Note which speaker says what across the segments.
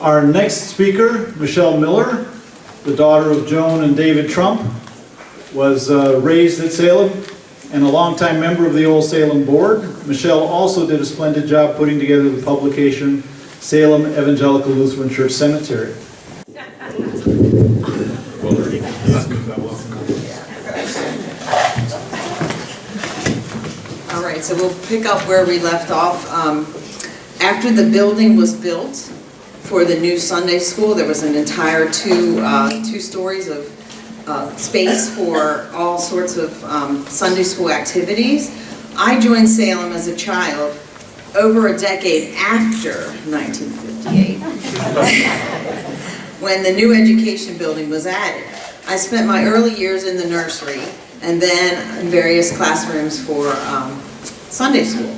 Speaker 1: Our next speaker, Michele Miller, the daughter of Joan and David Trump, was raised at Salem and a longtime member of the Old Salem Board. Michele also did a splendid job putting together the publication Salem Evangelical Lutheran Church Cemetery.
Speaker 2: All right, so we'll pick up where we left off. After the building was built for the new Sunday school, there was an entire two stories of space for all sorts of Sunday school activities. I joined Salem as a child over a decade after 1958, when the new education building was added. I spent my early years in the nursery and then in various classrooms for Sunday school.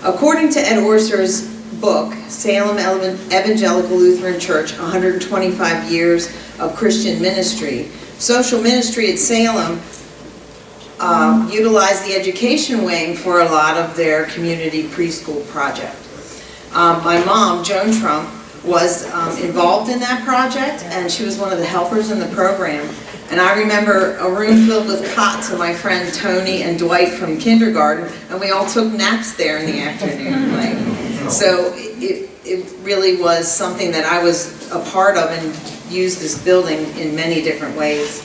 Speaker 2: According to Ed Orser's book, Salem Evangelical Lutheran Church, 125 Years of Christian Ministry, social ministry at Salem utilized the education wing for a lot of their community preschool project. My mom, Joan Trump, was involved in that project, and she was one of the helpers in the program. And I remember a room filled with cots of my friend Tony and Dwight from kindergarten, and we all took naps there in the afternoon. So it really was something that I was a part of and used this building in many different ways.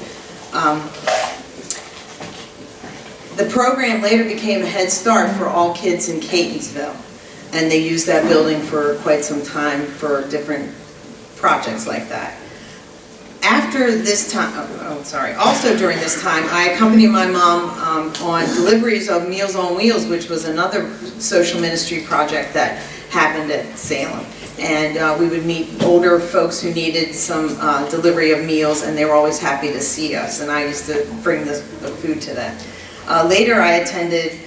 Speaker 2: The program later became a Head Start for all kids in Catonsville, and they used that building for quite some time for different projects like that. After this time, also during this time, I accompanied my mom on deliveries of Meals on Wheels, which was another social ministry project that happened at Salem. And we would meet older folks who needed some delivery of meals, and they were always happy to see us, and I used to bring the food to them. Later I attended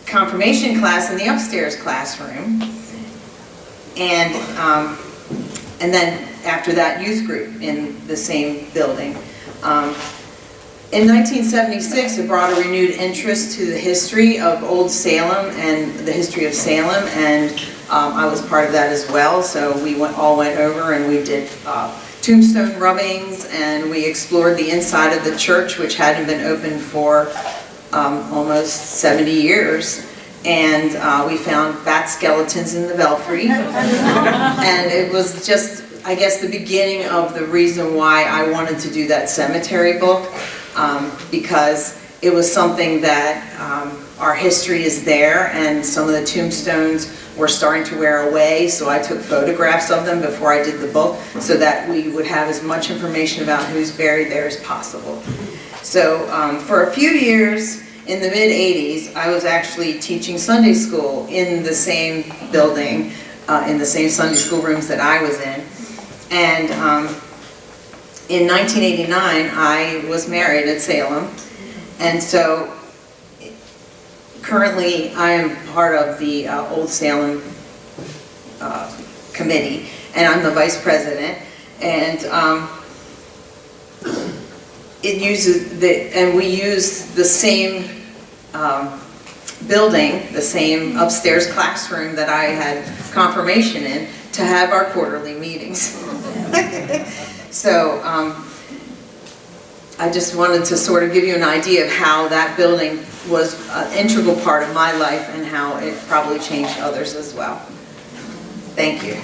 Speaker 2: confirmation class in the upstairs classroom, and then after that youth group in the same building. In 1976, it brought a renewed interest to the history of Old Salem and the history of Salem, and I was part of that as well. So we all went over and we did tombstone rubbings, and we explored the inside of the church, which hadn't been open for almost 70 years. And we found bat skeletons in the belfry. And it was just, I guess, the beginning of the reason why I wanted to do that cemetery book, because it was something that our history is there, and some of the tombstones were starting to wear away, so I took photographs of them before I did the book so that we would have as much information about who's buried there as possible. So for a few years in the mid-'80s, I was actually teaching Sunday school in the same building, in the same Sunday school rooms that I was in. And in 1989, I was married at Salem, and so currently I am part of the Old Salem committee, and I'm the vice president, and we use the same building, the same upstairs classroom that I had confirmation in, to have our quarterly meetings. So I just wanted to sort of give you an idea of how that building was an integral part of my life and how it probably changed others as well. Thank you.